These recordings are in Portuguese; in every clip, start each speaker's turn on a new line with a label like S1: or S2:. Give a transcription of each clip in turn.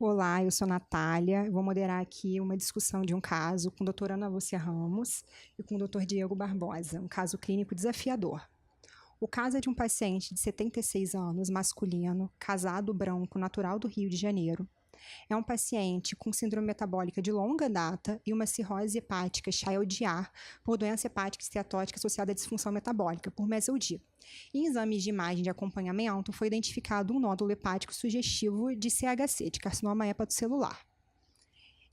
S1: Olá, eu sou Natália. Eu vou moderar aqui uma discussão de um caso com a doutora Ana Lúcia Ramos e com o doutor Diego Barbosa, um caso clínico desafiador. O caso é de um paciente de 76 anos, masculino, casado, branco, natural do Rio de Janeiro. É um paciente com síndrome metabólica de longa data e uma cirrose hepática Child-Pugh por doença hepática esteatótica associada à disfunção metabólica, por MESLD. Em exames de imagem de acompanhamento, foi identificado um nódulo hepático sugestivo de CHC, de carcinoma hepatocelular.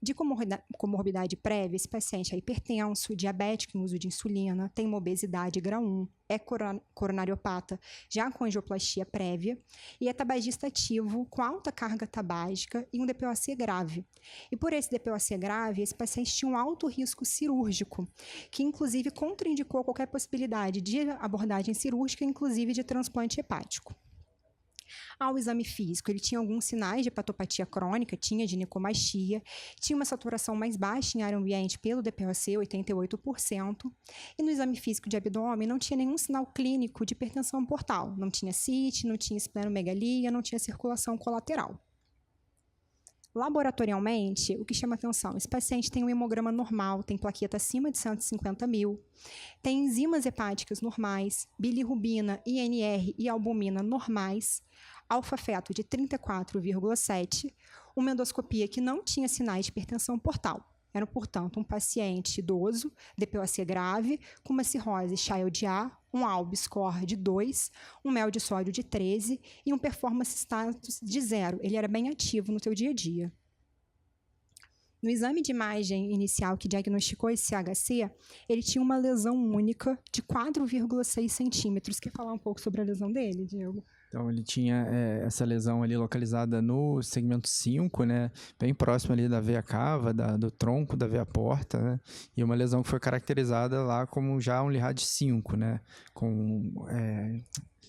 S1: De comorbidade prévia, esse paciente é hipertenso, diabético em uso de insulina, tem uma obesidade grau 1, é coronariopata, já com angioplastia prévia, e é tabagista ativo, com alta carga tabágica e um DPOC grave. E por esse DPOC grave, esse paciente tinha um alto risco cirúrgico, que inclusive contraindicou qualquer possibilidade de abordagem cirúrgica, inclusive de transplante hepático. Ao exame físico, ele tinha alguns sinais de hepatopatia crônica, tinha ginecomastia, tinha uma saturação mais baixa em ar ambiente pelo DPOC, 88%, e no exame físico de abdômen não tinha nenhum sinal clínico de hipertensão portal, não tinha CIT, não tinha esplenomegalia, não tinha circulação colateral. Laboratorialmente, o que chama atenção, esse paciente tem um hemograma normal, tem plaqueta acima de 150 mil, tem enzimas hepáticas normais, bilirrubina, INR e albumina normais, alfa-feto de 34,7, uma endoscopia que não tinha sinais de hipertensão portal. Era, portanto, um paciente idoso, DPOC grave, com uma cirrose Child-Pugh, um ALB score de 2, um MEL de sódio de 13 e um performance status de 0. Ele era bem ativo no seu dia a dia. No exame de imagem inicial que diagnosticou esse CHC, ele tinha uma lesão única de 4,6 centímetros. Quer falar um pouco sobre a lesão dele, Diego?
S2: Então, ele tinha essa lesão ali localizada no segmento 5, né? Bem próximo ali da veia cava, do tronco da veia porta, né? E uma lesão que foi caracterizada lá como já um LIRAD 5, né? Com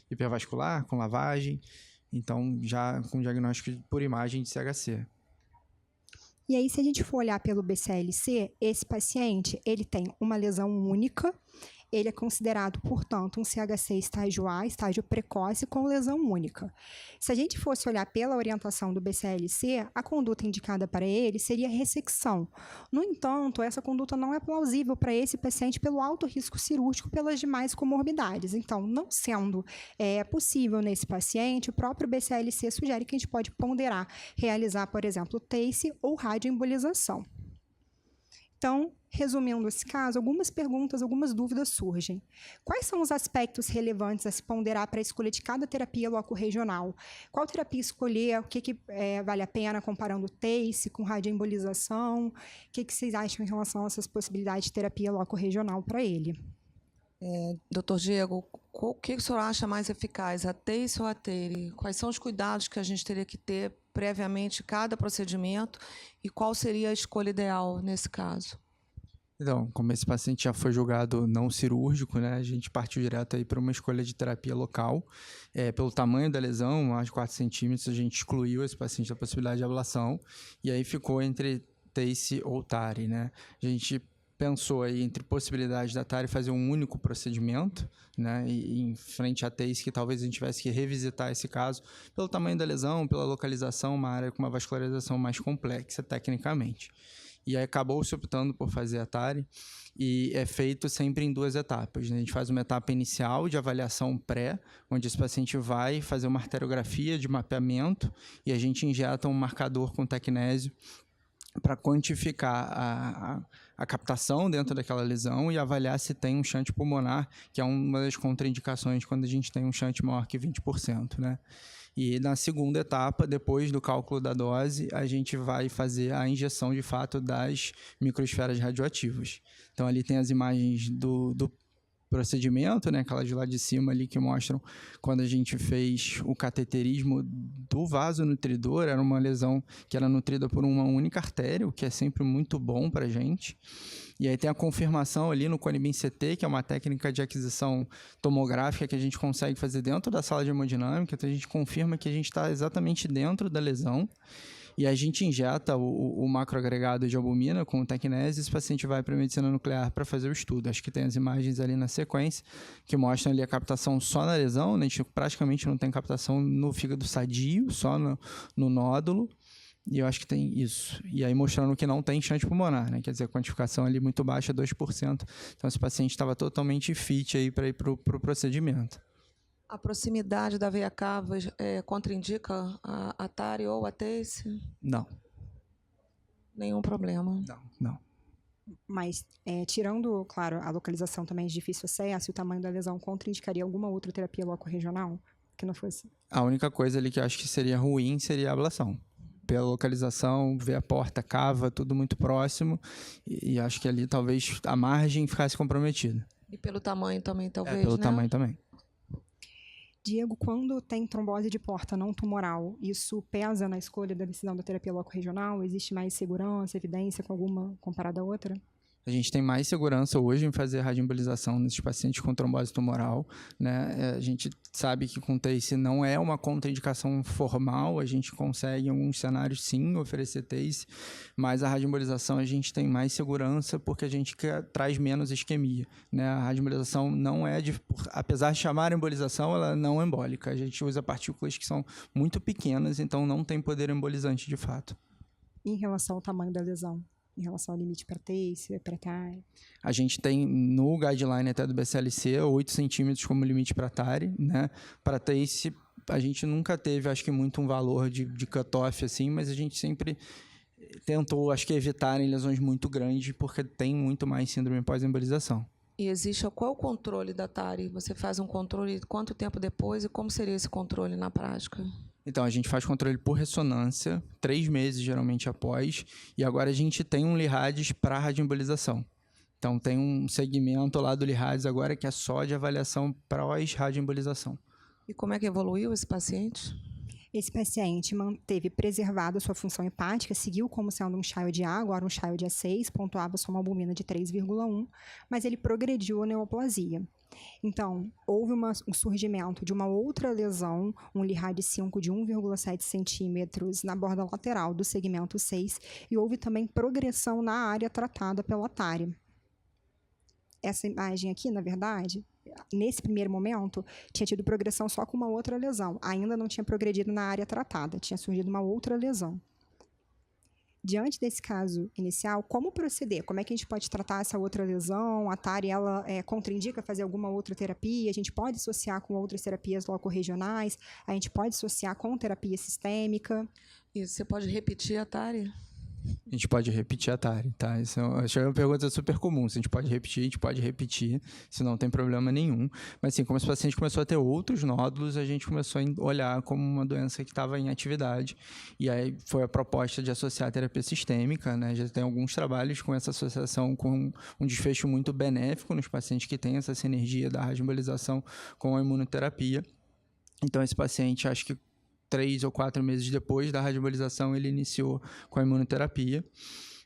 S2: hipervascular, com lavagem, então já com diagnóstico por imagem de CHC.
S1: E aí, se a gente for olhar pelo BCLC, esse paciente, ele tem uma lesão única, ele é considerado, portanto, um CHC estágio A, estágio precoce, com lesão única. Se a gente fosse olhar pela orientação do BCLC, a conduta indicada para ele seria ressecção. No entanto, essa conduta não é plausível para esse paciente pelo alto risco cirúrgico pelas demais comorbidades. Então, não sendo possível nesse paciente, o próprio BCLC sugere que a gente pode ponderar realizar, por exemplo, TACE ou radioembolização. Então, resumindo esse caso, algumas perguntas, algumas dúvidas surgem. Quais são os aspectos relevantes a se ponderar para a escolha de cada terapia loco-regional? Qual terapia escolher? O que vale a pena comparando TACE com radioembolização? O que vocês acham em relação a essas possibilidades de terapia loco-regional para ele?
S3: Doutor Diego, o que o senhor acha mais eficaz, a TACE ou a TARI? Quais são os cuidados que a gente teria que ter previamente cada procedimento e qual seria a escolha ideal nesse caso?
S2: Então, como esse paciente já foi julgado não cirúrgico, né, a gente partiu direto aí para uma escolha de terapia local. Pelo tamanho da lesão, mais de 4 centímetros, a gente excluiu esse paciente da possibilidade de ablação e aí ficou entre TACE ou TARI, né? A gente pensou aí entre possibilidades da TARI fazer um único procedimento, né, e em frente à TACE, que talvez a gente tivesse que revisitar esse caso pelo tamanho da lesão, pela localização, uma área com uma vascularização mais complexa tecnicamente. E aí acabou se optando por fazer a TARI e é feito sempre em 2 etapas, né? A gente faz uma etapa inicial de avaliação pré, onde esse paciente vai fazer uma arteriografia de mapeamento e a gente injeta um marcador com tecnésio para quantificar a captação dentro daquela lesão e avaliar se tem um shunt pulmonar, que é uma das contraindicações quando a gente tem um shunt maior que 20%, né? E na segunda etapa, depois do cálculo da dose, a gente vai fazer a injeção de fato das microesferas radioativas. Então ali tem as imagens do procedimento, né, aquelas de lá de cima ali que mostram quando a gente fez o cateterismo do vaso nutridor, era uma lesão que era nutrida por uma única artéria, o que é sempre muito bom para a gente. E aí tem a confirmação ali no Conibin CT, que é uma técnica de aquisição tomográfica que a gente consegue fazer dentro da sala de hemodinâmica, então a gente confirma que a gente está exatamente dentro da lesão. E a gente injeta o macroagregado de albumina com o tecnésio e esse paciente vai para a medicina nuclear para fazer o estudo. Acho que tem as imagens ali na sequência que mostram ali a captação só na lesão, né? A gente praticamente não tem captação no fígado sadio, só no nódulo. E eu acho que tem isso. E aí mostrando que não tem chance pulmonar, né? Quer dizer, a quantificação ali muito baixa, 2%. Então, esse paciente estava totalmente fit aí para ir para o procedimento.
S3: A proximidade da veia cava contraindica a TARI ou a TACE?
S2: Não,
S3: Nenhum problema.
S2: não.
S1: Mas, tirando, claro, a localização também de difícil acesso e o tamanho da lesão, contraindicaria alguma outra terapia loco-regional que não fosse?
S2: A única coisa ali que eu acho que seria ruim seria a ablação. Pela localização, ver a porta, cava, tudo muito próximo. E acho que ali talvez a margem ficasse comprometida.
S3: E pelo tamanho também, talvez,
S2: Pelo
S3: né?
S2: tamanho também.
S1: Diego, quando tem trombose de porta não tumoral, isso pesa na escolha da decisão da terapia loco-regional? Existe mais segurança, evidência com alguma comparada a outra?
S2: A gente tem mais segurança hoje em fazer radioembolização nesses pacientes com trombose tumoral, né? A gente sabe que com TACE não é uma contraindicação formal, a gente consegue em alguns cenários sim oferecer TACE, mas a radioembolização a gente tem mais segurança porque a gente traz menos isquemia, né? A radioembolização não é, apesar de chamar embolização, ela não é embólica. A gente usa partículas que são muito pequenas, então não tem poder embolizante de fato.
S1: Em relação ao tamanho da lesão? Em relação ao limite para TACE, para TARI?
S2: A gente tem no guideline até do BCLC 8 centímetros como limite para TARI, né? Para TACE a gente nunca teve, acho que muito um valor de cutoff assim, mas a gente sempre tentou, acho que evitarem lesões muito grandes porque tem muito mais síndrome pós-embolização.
S3: E existe qual o controle da TARI? Você faz um controle quanto tempo depois e como seria esse controle na prática?
S2: Então, a gente faz controle por ressonância, 3 meses geralmente após, e agora a gente tem um LIRADS para radioembolização. Então, tem um segmento lá do LIRADS agora que é só de avaliação pós-radioembolização.
S3: E como é que evoluiu esse paciente?
S1: Esse paciente manteve preservada sua função hepática, seguiu como sendo um Child A, agora um Child A6, pontuava sua albumina de 3,1, mas ele progrediu a neoplasia. Então, houve um surgimento de uma outra lesão, um LIRAD 5 de 1,7 centímetros na borda lateral do segmento 6, e houve também progressão na área tratada pela TARI. Essa imagem aqui, na verdade, nesse primeiro momento, tinha tido progressão só com uma outra lesão. Ainda não tinha progredido na área tratada, tinha surgido uma outra lesão. Diante desse caso inicial, como proceder? Como é que a gente pode tratar essa outra lesão? A TARI, ela contraindica fazer alguma outra terapia? A gente pode associar com outras terapias loco-regionais? A gente pode associar com terapia sistêmica?
S3: E você pode repetir a TARI?
S2: A gente pode repetir a TARI, tá? Isso é uma pergunta super comum. Se a gente pode repetir, se não tem problema nenhum. Mas, assim, como esse paciente começou a ter outros nódulos, a gente começou a olhar como uma doença que estava em atividade. E aí foi a proposta de associar a terapia sistêmica, né? Já tem alguns trabalhos com essa associação com um desfecho muito benéfico nos pacientes que têm essa sinergia da radioembolização com a imunoterapia. Então, esse paciente, acho que 3 ou 4 meses depois da radioembolização, ele iniciou com a imunoterapia.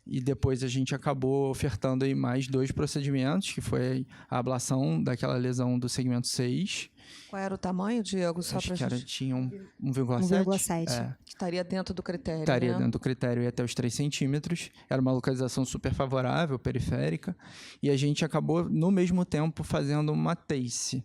S2: E depois a gente acabou ofertando aí mais 2 procedimentos, que foi a ablação daquela lesão do segmento 6.
S3: Qual era o tamanho, Diego? Só
S2: Acho
S3: pra
S2: que era,
S3: gente...
S2: tinha 1,7.
S1: 1,7.
S3: Que estaria dentro do critério,
S2: Estaria
S3: né?
S2: dentro do critério e até os 3 centímetros. Era uma localização super favorável, periférica. E a gente acabou, no mesmo tempo, fazendo uma TACE,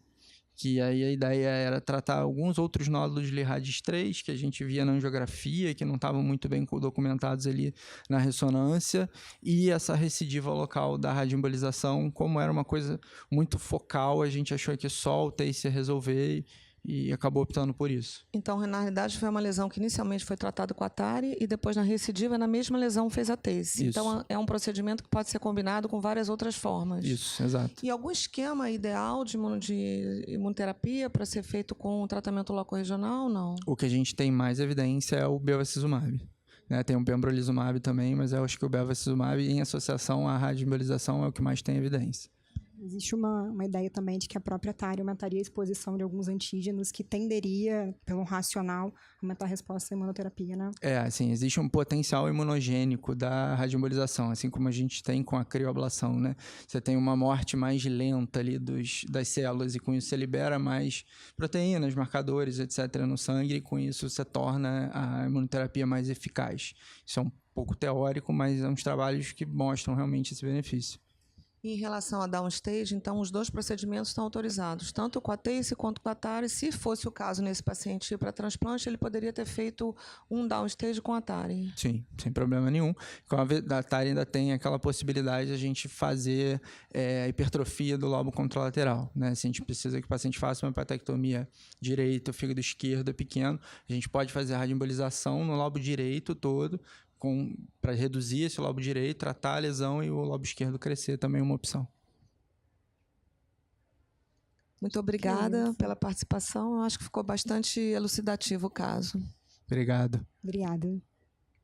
S2: que aí a ideia era tratar alguns outros nódulos de LIRADS 3, que a gente via na angiografia, que não estavam muito bem documentados ali na ressonância, e essa recidiva local da radioembolização, como era uma coisa muito focal, a gente achou que só o TACE ia resolver e acabou optando por isso.
S3: Então, na realidade, foi uma lesão que inicialmente foi tratada com a TARI e depois, na recidiva, na mesma lesão, fez a TACE.
S2: Isso.
S3: Então, é um procedimento que pode ser combinado com várias outras formas.
S2: Isso, exato.
S3: E algum esquema ideal de imunoterapia para ser feito com o tratamento loco-regional, não?
S2: O que a gente tem mais evidência é o bevacizumab. Né? Tem o pembrolizumab também, mas eu acho que o bevacizumab, em associação à radioembolização, é o que mais tem evidência.
S1: Existe uma ideia também de que a própria TARI aumentaria a exposição de alguns antígenos que tenderia, pelo racional, aumentar a resposta à imunoterapia, né?
S2: Assim, existe um potencial imunogênico da radioembolização, assim como a gente tem com a crioablação, né? Você tem uma morte mais lenta ali das células e com isso você libera mais proteínas, marcadores, etc. no sangue e com isso você torna a imunoterapia mais eficaz. Isso é um pouco teórico, mas é uns trabalhos que mostram realmente esse benefício.
S3: Em relação a downstage, então, os 2 procedimentos estão autorizados, tanto com a TACE quanto com a TARI. Se fosse o caso nesse paciente ir para transplante, ele poderia ter feito um downstage com a TARI.
S2: Sim, sem problema nenhum. Com a TARI ainda tem aquela possibilidade de a gente fazer a hipertrofia do lobo contralateral, né? Se a gente precisa que o paciente faça uma hepatectomia direita, o fígado esquerdo é pequeno, a gente pode fazer a radioembolização no lobo direito todo, para reduzir esse lobo direito, tratar a lesão e o lobo esquerdo crescer também é uma opção.
S3: Muito obrigada pela participação. Eu acho que ficou bastante elucidativo o caso.
S2: Obrigado.
S1: Obrigada.